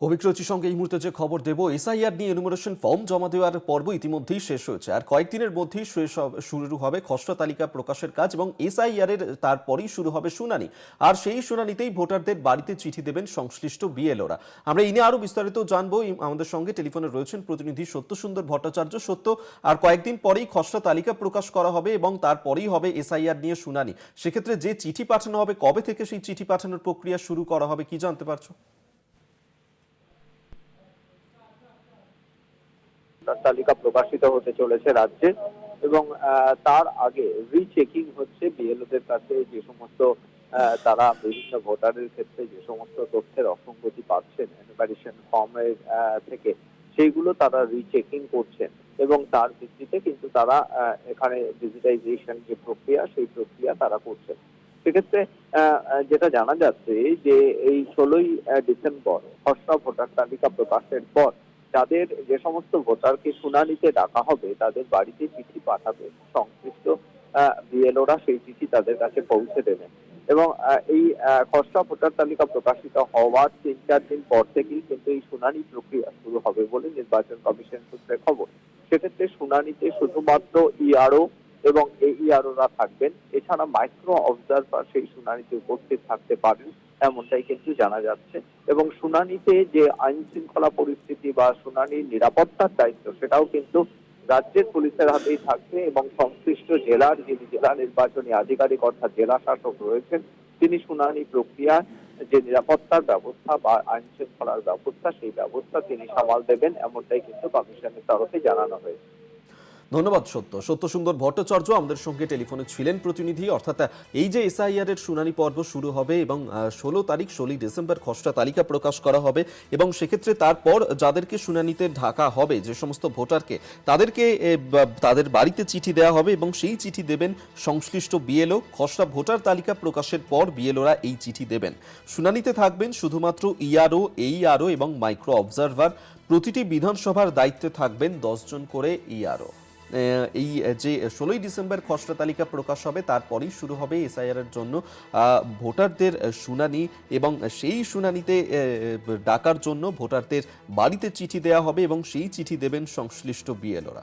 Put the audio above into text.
অভিজ্ঞতার সঙ্গে এই মুহূর্তে যে খবর দেব, এসআইআর নিয়ে এনুমারেশন ফর্ম জমা দেওয়ার পর্ব ইতিমধ্যেই শেষ হয়েছে। আর কয়েকদিনের মধ্যেই শুরু হবে খসড়া তালিকা প্রকাশের কাজ এবং এসআইআর এর তারপরেই শুরু হবে শুনানি। আর সেই শুনানিতেই ভোটারদের বাড়িতে চিঠি দেবেন সংশ্লিষ্ট বিএলওরা। আমরা এই নিয়ে আরো বিস্তারিত জানবো। আমাদের সঙ্গে টেলিফোনে রয়েছেন প্রতিনিধি সত্যসুন্দর ভট্টাচার্য। সত্য, আর কয়েকদিন পরেই খসড়া তালিকা প্রকাশ করা হবে এবং তারপরেই হবে এসআইআর নিয়ে শুনানি। সেক্ষেত্রে যে চিঠি পাঠানো হবে, কবে থেকে সেই চিঠি পাঠানোর প্রক্রিয়া শুরু করা হবে, কি জানতে পারছো? তালিকা প্রকাশিত হতে চলেছে রাজ্যে এবং তার আগে রিচেকিং হচ্ছে বিএলওদের কাছে যে সমস্ত তারা বিভিন্ন ভোটারের ক্ষেত্রে যে সমস্ত তথ্যের অসঙ্গতি পাচ্ছেন এনুমারেশন ফর্মের থেকে, সেইগুলো তারা রিচেকিং করছেন এবং তার ভিত্তিতে কিন্তু তারা এখানে ডিজিটাইজেশন যে প্রক্রিয়া, সেই প্রক্রিয়া তারা করছেন। সেক্ষেত্রে যেটা জানা যাচ্ছে যে এই 16ই ডিসেম্বর খসড়া ভোটার তালিকা প্রকাশের পর যাদের যে সমস্ত ভোটারকে শুনানিতে ডাকা হবে তাদের বাড়িতে চিঠি পাঠাবে সংশ্লিষ্ট বিএলওরা, সেই চিঠি তাদের কাছে পৌঁছে দেবেন এবং এই খসড়া ভোটার তালিকা প্রকাশিত হওয়ার 3-4 দিন পর থেকেই কিন্তু এই শুনানি প্রক্রিয়া শুরু হবে বলে নির্বাচন কমিশন সূত্রে খবর। সেক্ষেত্রে শুনানিতে শুধুমাত্র ইআরও এবং এইআরওরা থাকবেন, এছাড়া মাইক্রো অবজারভার সেই শুনানিতে উপস্থিত থাকতে পারেন এমনটাই কিন্তু জানা যাচ্ছে। এবং শুনানিতে যে আইন শৃঙ্খলা পরিস্থিতি বা শুনানির নিরাপত্তার দায়িত্ব, সেটাও কিন্তু রাজ্যের পুলিশের হাতেই থাকবে এবং সংশ্লিষ্ট জেলার যিনি জেলা নির্বাচনী আধিকারিক অর্থাৎ জেলা শাসক রয়েছেন, তিনি শুনানি প্রক্রিয়া যে নিরাপত্তার ব্যবস্থা বা আইন শৃঙ্খলার ব্যবস্থা, সেই ব্যবস্থা তিনি সামাল দেবেন এমনটাই কিন্তু কমিশনের তরফে জানানো হয়েছে। ধন্যবাদ সত্যসুন্দর ভট্টাচার্য আমাদের সঙ্গে টেলিফোনে ছিলেন প্রতিনিধি। অর্থাৎ এই যে এসআইআর এর শুনানি পর্ব শুরু হবে এবং 16ই ডিসেম্বর খসড়া তালিকা প্রকাশ করা হবে এবং সেক্ষেত্রে তারপর যাদেরকে শুনানিতে ঢাকা হবে, যে সমস্ত ভোটারকে, তাদেরকে তাদের বাড়িতে চিঠি দেওয়া হবে এবং সেই চিঠি দেবেন সংশ্লিষ্ট বিএলও। খসড়া ভোটার তালিকা প্রকাশের পর বিএলওরা এই চিঠি দেবেন। শুনানিতে থাকবেন শুধুমাত্র ইআরও, এইআরও এবং মাইক্রো অবজারভার। প্রতিটি বিধানসভার দায়িত্বে থাকবেন 10 জন করে ইআরও। এই যে 16ই ডিসেম্বর খসড়া তালিকা প্রকাশ হবে তারপরেই শুরু হবে এসআইআর এর জন্য ভোটারদের শুনানি এবং সেই শুনানিতে ডাকার জন্য ভোটারদের বাড়িতে চিঠি দেওয়া হবে এবং সেই চিঠি দেবেন সংশ্লিষ্ট বিএলওরা।